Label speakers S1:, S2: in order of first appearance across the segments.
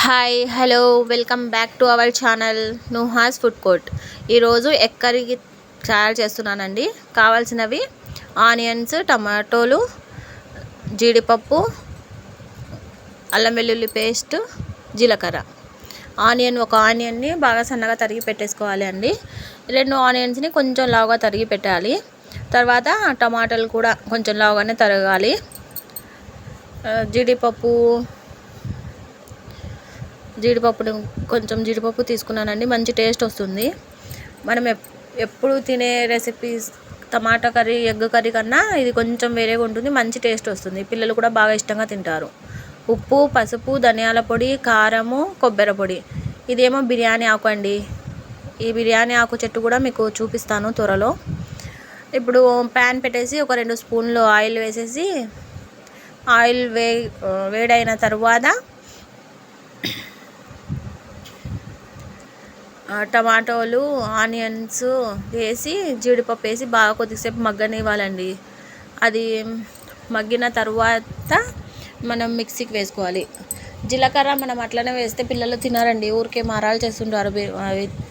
S1: Hi hello welcome back to our channel Nuha's food court. ఈరోజు egg curry తయారు చేస్తున్నానండి. కావాల్సినవి ఆనియన్స్, టమాటోలు, జీడిపప్పు, అల్లం వెల్లుల్లి పేస్ట్, జీలకర్ర. ఒక ఆనియన్ని బాగా సన్నగా తరిగి పెట్టేసుకోవాలి అండి. 2 ఆనియన్స్ని కొంచెం లావుగా తరిగి పెట్టాలి. తర్వాత టమాటాలు కూడా కొంచెం లావుగానే తరగాలి. జీడిపప్పు తీసుకున్నానండి. మంచి టేస్ట్ వస్తుంది. మనం ఎప్పుడు తినే రెసిపీస్ టమాటా కర్రీ, ఎగ్ కర్రీ కన్నా ఇది కొంచెం వేరేగా ఉంటుంది. మంచి టేస్ట్ వస్తుంది. పిల్లలు కూడా బాగా ఇష్టంగా తింటారు. ఉప్పు, పసుపు, ధనియాల పొడి, కారము, కొబ్బరి పొడి. ఇదేమో బిర్యానీ ఆకు అండి. ఈ బిర్యానీ ఆకు చెట్టు కూడా మీకు చూపిస్తాను త్వరలో. ఇప్పుడు ప్యాన్ పెట్టేసి ఒక 2 స్పూన్లు ఆయిల్ వేసేసి ఆయిల్ వేడైన తర్వాత టమాటోలు, ఆనియన్స్ వేసి జీడిపప్పు వేసి బాగా కొద్దిసేపు మగ్గనివ్వాలండి. అది మగ్గిన తర్వాత మనం మిక్సీకి వేసుకోవాలి. జీలకర్ర మనం అట్లనే వేస్తే పిల్లలు తినారండి. ఊరికే మారాలు చేస్తుంటారు,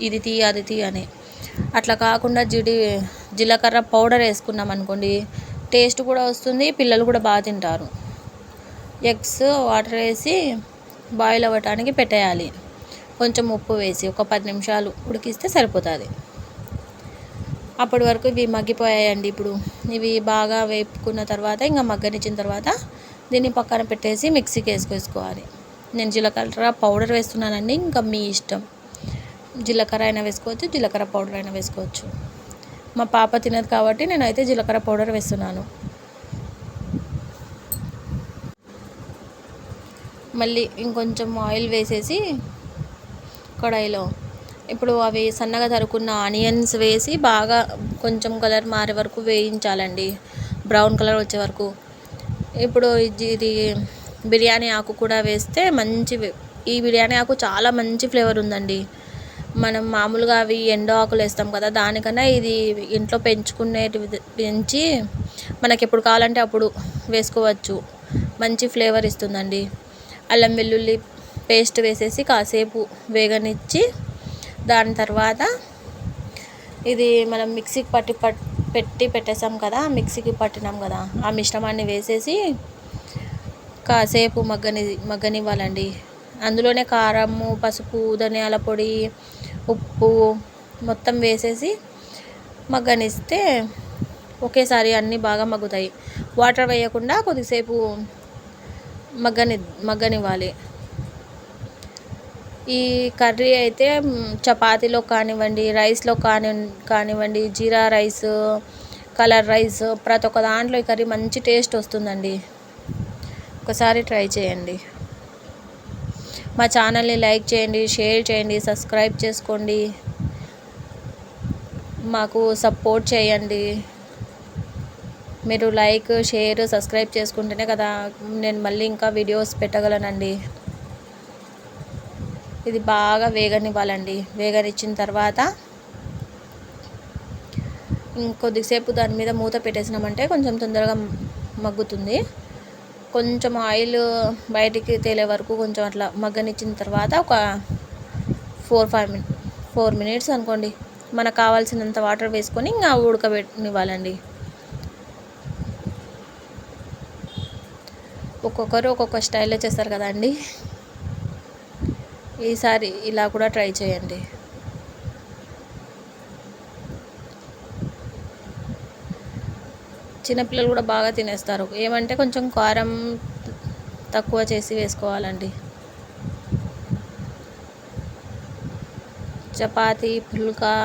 S1: ఇది తీ అది తీ అని. అట్లా కాకుండా జీలకర్ర పౌడర్ వేసుకున్నాం అనుకోండి, టేస్ట్ కూడా వస్తుంది, పిల్లలు కూడా బాగా తింటారు. ఎగ్స్ వాటర్ వేసి బాయిల్ అవ్వటానికి పెట్టేయాలి. కొంచెం ఉప్పు వేసి ఒక 10 నిమిషాలు ఉడికిస్తే సరిపోతుంది. అప్పటి వరకు ఇవి మగ్గిపోయాయండి. ఇప్పుడు ఇవి బాగా వేపుకున్న తర్వాత ఇంకా మగ్గనిచ్చిన తర్వాత దీన్ని పక్కన పెట్టేసి మిక్సీకి వేసుకోవాలి. నేను జీలకర్ర పౌడర్ వేస్తున్నానండి. ఇంకా మీ ఇష్టం, జీలకర్ర అయినా వేసుకోవచ్చు, జీలకర్ర పౌడర్ అయినా వేసుకోవచ్చు. మా పాప తినదు కాబట్టి నేనైతే జీలకర్ర పౌడర్ వేస్తున్నాను. మళ్ళీ ఇంకొంచెం ఆయిల్ వేసేసి కడాయిలో ఇప్పుడు అవి సన్నగా తరుక్కున్న ఆనియన్స్ వేసి బాగా కొంచెం కలర్ మారే వరకు వేయించాలండి, బ్రౌన్ కలర్ వచ్చే వరకు. ఇప్పుడు ఇది బిర్యానీ ఆకు కూడా వేస్తే ఈ బిర్యానీ ఆకు చాలా మంచి ఫ్లేవర్ ఉందండి. మనం మామూలుగా అవి ఎండు ఆకులు వేస్తాం కదా, దానికన్నా ఇది ఇంట్లో పెంచి మనకి ఎప్పుడు కావాలంటే అప్పుడు వేసుకోవచ్చు. మంచి ఫ్లేవర్ ఇస్తుందండి. అల్లం వెల్లుల్లి పేస్ట్ వేసేసి కాసేపు వేగనిచ్చి దాని తర్వాత ఇది మనం మిక్సీకి పెట్టేసాం కదా, మిక్సీకి పట్టినాం కదా, ఆ మిశ్రమాన్ని వేసేసి కాసేపు మగ్గనివ్వాలండి. అందులోనే కారము, పసుపు, ధనియాల పొడి, ఉప్పు మొత్తం వేసేసి మగ్గనిస్తే ఒకేసారి అన్నీ బాగా మగ్గుతాయి. వాటర్ వేయకుండా కొద్దిసేపు మగ్గనివ్వాలి. ఈ కర్రీ అయితే చపాతీలో కానివ్వండి, రైస్లో కానివ్వండి, జీరా రైస్, కలర్ రైస్, ప్రతి ఒక్క దాంట్లో ఈ కర్రీ మంచి టేస్ట్ వస్తుందండి. ఒకసారి ట్రై చేయండి. మా ఛానల్ని లైక్ చేయండి, షేర్ చేయండి, సబ్స్క్రైబ్ చేసుకోండి, మాకు సపోర్ట్ చేయండి. మీరు లైక్, షేర్, సబ్స్క్రైబ్ చేసుకుంటేనే కదా నేను మళ్ళీ ఇంకా వీడియోస్ పెట్టగలనండి. ఇది బాగా వేగనివ్వాలండి. వేగనిచ్చిన తర్వాత ఇంకొద్దిసేపు దాని మీద మూత పెట్టేసినామంటే కొంచెం తొందరగా మగ్గుతుంది. కొంచెం ఆయిల్ బయటికి తేలే వరకు కొంచెం అట్లా మగ్గనిచ్చిన తర్వాత ఒక 4 మినిట్స్ అనుకోండి, మనకు కావాల్సినంత వాటర్ వేసుకొని ఇంకా ఉడకబెట్టనివ్వాలండి. ఒక్కొక్కరు ఒక్కొక్క స్టైల్లో చేస్తారు కదండి. ఈసారి ఇలా కూడా ట్రై చేయండి. చిన్నపిల్లలు కూడా బాగా తినేస్తారు. ఏమంటే కొంచెం కారం తక్కువ చేసి వేసుకోవాలండి. చపాతీ, పుల్కా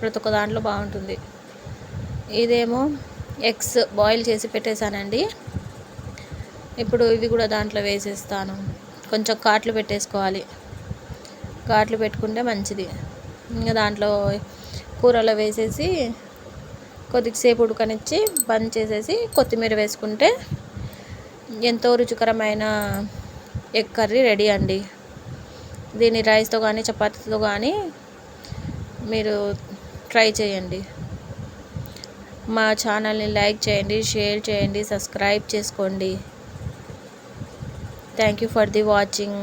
S1: ప్రతి ఒక్క దాంట్లో బాగుంటుంది. ఇదేమో ఎగ్స్ బాయిల్ చేసి పెట్టేశానండి. ఇప్పుడు ఇవి కూడా దాంట్లో వేసేస్తాను. కొంచెం ఘాట్లు పెట్టేసుకోవాలి. ఘాట్లు పెట్టుకుంటే మంచిది. ఇంకా దాంట్లో కూరలో వేసేసి కొద్దిసేపు ఉడకనిచ్చి బంద్ చేసేసి కొత్తిమీర వేసుకుంటే ఎంతో రుచికరమైన ఎగ్ కర్రీ రెడీ అండి. దీన్ని రైస్తో కానీ చపాతీతో కానీ మీరు ట్రై చేయండి. మా ఛానల్ని లైక్ చేయండి, షేర్ చేయండి, సబ్స్క్రైబ్ చేసుకోండి. Thank you for the watching.